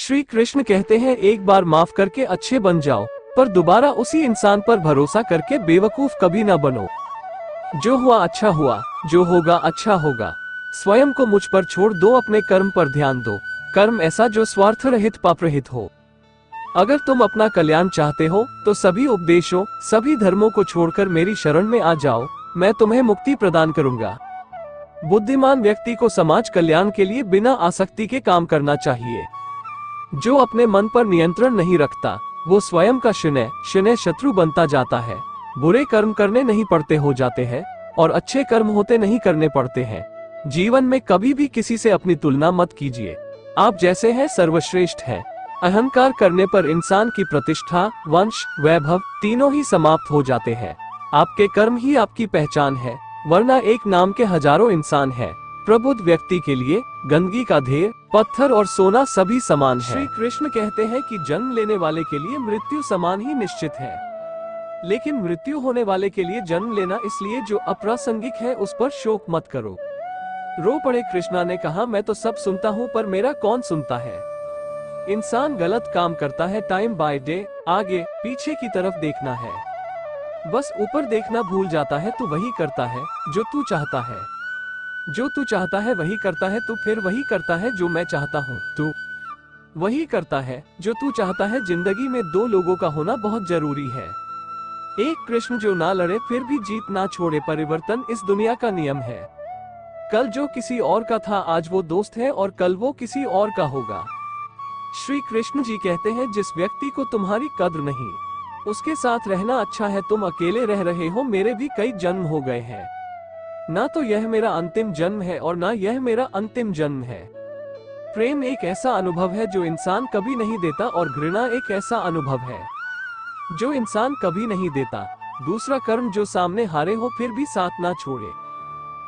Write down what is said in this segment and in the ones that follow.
श्री कृष्ण कहते हैं एक बार माफ करके अच्छे बन जाओ, पर दोबारा उसी इंसान पर भरोसा करके बेवकूफ कभी ना बनो। जो हुआ अच्छा हुआ, जो होगा अच्छा होगा। स्वयं को मुझ पर छोड़ दो, अपने कर्म पर ध्यान दो। कर्म ऐसा जो स्वार्थ रहित पाप रहित हो। अगर तुम अपना कल्याण चाहते हो तो सभी उपदेशों, सभी धर्मों को छोड़कर मेरी शरण में आ जाओ, मैं तुम्हें मुक्ति प्रदान करूंगा। बुद्धिमान व्यक्ति को समाज कल्याण के लिए बिना आसक्ति के काम करना चाहिए। जो अपने मन पर नियंत्रण नहीं रखता, वो स्वयं का शनै शत्रु बनता जाता है। बुरे कर्म करने नहीं पड़ते हो जाते हैं, और अच्छे कर्म होते नहीं करने पड़ते हैं। जीवन में कभी भी किसी से अपनी तुलना मत कीजिए। आप जैसे हैं सर्वश्रेष्ठ हैं। अहंकार करने पर इंसान की प्रतिष्ठा, वंश, वैभव तीनों ही समाप्त हो जाते हैं। आपके कर्म ही आपकी पहचान है, वरना एक नाम के हजारों इंसान हैं। प्रबुद्ध व्यक्ति के लिए गंदगी का ढेर, पत्थर और सोना सभी समान है। श्री कृष्ण कहते हैं कि जन्म लेने वाले के लिए मृत्यु समान ही निश्चित है, लेकिन मृत्यु होने वाले के लिए जन्म लेना इसलिए जो अप्रासंगिक है उस पर शोक मत करो। रो पड़े कृष्णा ने कहा, मैं तो सब सुनता हूँ पर मेरा कौन सुनता है। इंसान गलत काम करता है, टाइम बाय डे, आगे पीछे की तरफ देखना है, बस ऊपर देखना भूल जाता है। तू वही करता है जो तू चाहता है, जो तू चाहता है वही करता है, तू फिर वही करता है जो मैं चाहता हूँ, तू वही करता है जो तू चाहता है। जिंदगी में दो लोगों का होना बहुत जरूरी है। एक कृष्ण जो ना लड़े फिर भी जीत ना छोड़े। परिवर्तन इस दुनिया का नियम है। कल जो किसी और का था आज वो दोस्त है और कल वो किसी और का होगा। श्री कृष्ण जी कहते हैं, जिस व्यक्ति को तुम्हारी कद्र नहीं, उसके साथ रहना अच्छा है। तुम अकेले रह रहे हो, मेरे भी कई जन्म हो गए हैं। ना तो यह मेरा अंतिम जन्म है और ना यह मेरा अंतिम जन्म है। प्रेम एक ऐसा अनुभव है जो इंसान कभी नहीं देता, और घृणा एक ऐसा अनुभव है जो इंसान कभी नहीं देता। दूसरा कर्म जो सामने हारे हो फिर भी साथ ना छोड़े।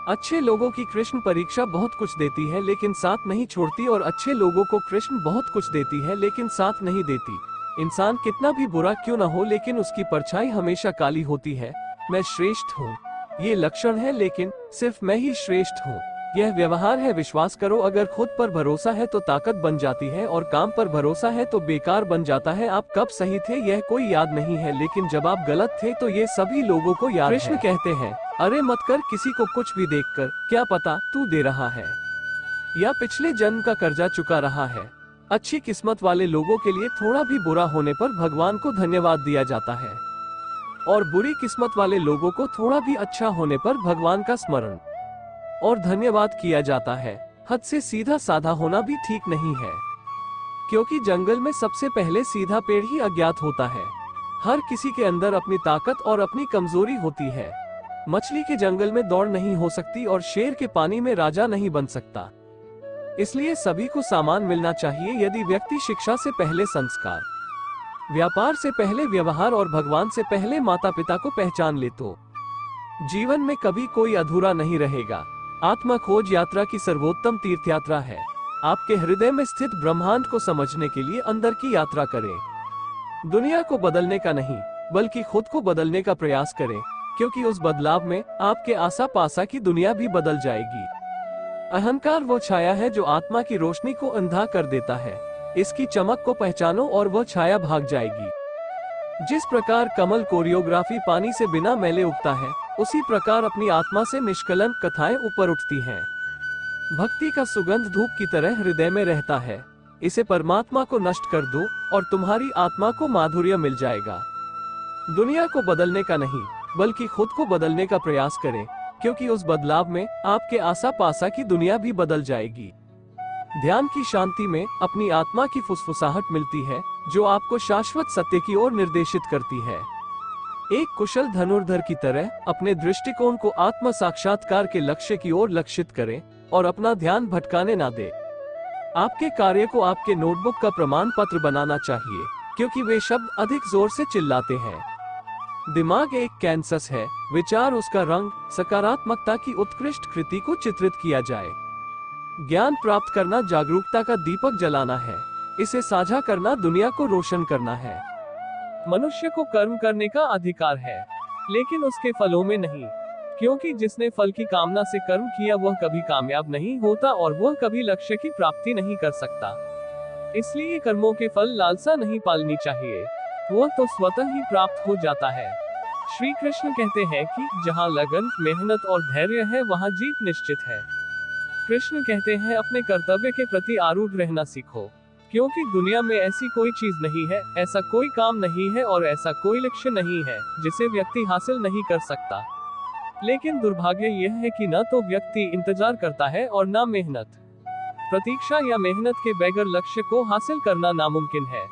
अच्छे लोगों की कृष्ण परीक्षा बहुत कुछ देती है लेकिन साथ नहीं छोड़ती, और अच्छे लोगों को कृष्ण बहुत कुछ देती है लेकिन साथ नहीं देती। इंसान कितना भी बुरा क्यों न हो, लेकिन उसकी परछाई हमेशा काली होती है। मैं श्रेष्ठ हूँ, ये लक्षण है, लेकिन सिर्फ मैं ही श्रेष्ठ हूँ, यह व्यवहार है। विश्वास करो, अगर खुद पर भरोसा है तो ताकत बन जाती है, और काम पर भरोसा है तो बेकार बन जाता है। आप कब सही थे यह कोई याद नहीं है, लेकिन जब आप गलत थे तो ये सभी लोगों को याद है। कृष्ण कहते हैं, अरे मत कर किसी को कुछ भी देखकर, क्या पता तू दे रहा है या पिछले जन्म का कर्जा चुका रहा है। अच्छी किस्मत वाले लोगों के लिए थोड़ा भी बुरा होने पर भगवान को धन्यवाद दिया जाता है, और बुरी किस्मत वाले लोगों को थोड़ा भी अच्छा होने पर भगवान का स्मरण और धन्यवाद किया जाता है। हद से सीधा साधा होना भी ठीक नहीं है, क्योंकि जंगल में सबसे पहले सीधा पेड़ ही अज्ञात होता है। हर किसी के अंदर अपनी ताकत और अपनी कमजोरी होती है। मछली के जंगल में दौड़ नहीं हो सकती और शेर के पानी में राजा नहीं बन सकता। इसलिए सभी को सामान मिलना चाहिए। यदि व्यक्ति शिक्षा से पहले संस्कार, व्यापार से पहले व्यवहार और भगवान से पहले माता पिता को पहचान ले तो जीवन में कभी कोई अधूरा नहीं रहेगा। आत्मा खोज यात्रा की सर्वोत्तम तीर्थ यात्रा है। आपके हृदय में स्थित ब्रह्मांड को समझने के लिए अंदर की यात्रा करें। दुनिया को बदलने का नहीं, बल्कि खुद को बदलने का प्रयास करें, क्योंकि उस बदलाव में आपके आसा पासा की दुनिया भी बदल जाएगी। अहंकार वो छाया है जो आत्मा की रोशनी को अंधा कर देता है। इसकी चमक को पहचानो और वह छाया भाग जाएगी। जिस प्रकार कमल कोरियोग्राफी पानी से बिना मैले उगता है, उसी प्रकार अपनी आत्मा से निष्कलंक कथाएं ऊपर उठती हैं। भक्ति का सुगंध धूप की तरह हृदय में रहता है। इसे परमात्मा को नष्ट कर दो और तुम्हारी आत्मा को माधुर्य मिल जाएगा। दुनिया को बदलने का नहीं, बल्कि खुद को बदलने का प्रयास करें, क्योंकि उस बदलाव में आपके आसा पासा की दुनिया भी बदल जाएगी। ध्यान की शांति में अपनी आत्मा की फुसफुसाहट मिलती है, जो आपको शाश्वत सत्य की ओर निर्देशित करती है। एक कुशल धनुर्धर की तरह अपने दृष्टिकोण को आत्म साक्षात्कार के लक्ष्य की ओर लक्षित करें और अपना ध्यान भटकाने ना दे। आपके कार्य को आपके नोटबुक का प्रमाण पत्र बनाना चाहिए, क्योंकि वे शब्द अधिक जोर से चिल्लाते हैं। दिमाग एक कैनवस है, विचार उसका रंग, सकारात्मकता की उत्कृष्ट कृति को चित्रित किया जाए। ज्ञान प्राप्त करना जागरूकता का दीपक जलाना है, इसे साझा करना दुनिया को रोशन करना है। मनुष्य को कर्म करने का अधिकार है, लेकिन उसके फलों में नहीं, क्योंकि जिसने फल की कामना से कर्म किया वह कभी कामयाब नहीं होता और वह कभी लक्ष्य की प्राप्ति नहीं कर सकता। इसलिए कर्मों के फल लालसा नहीं पालनी चाहिए, वह तो स्वतः ही प्राप्त हो जाता है। श्री कृष्ण कहते हैं कि जहाँ लगन, मेहनत और धैर्य है वहाँ जीत निश्चित है। कृष्ण कहते हैं अपने कर्तव्य के प्रति आरूढ़ रहना सीखो, क्योंकि दुनिया में ऐसी कोई चीज नहीं है, ऐसा कोई काम नहीं है और ऐसा कोई लक्ष्य नहीं है जिसे व्यक्ति हासिल नहीं कर सकता। लेकिन दुर्भाग्य यह है कि न तो व्यक्ति इंतजार करता है और न मेहनत। प्रतीक्षा या मेहनत के बगैर लक्ष्य को हासिल करना नामुमकिन है।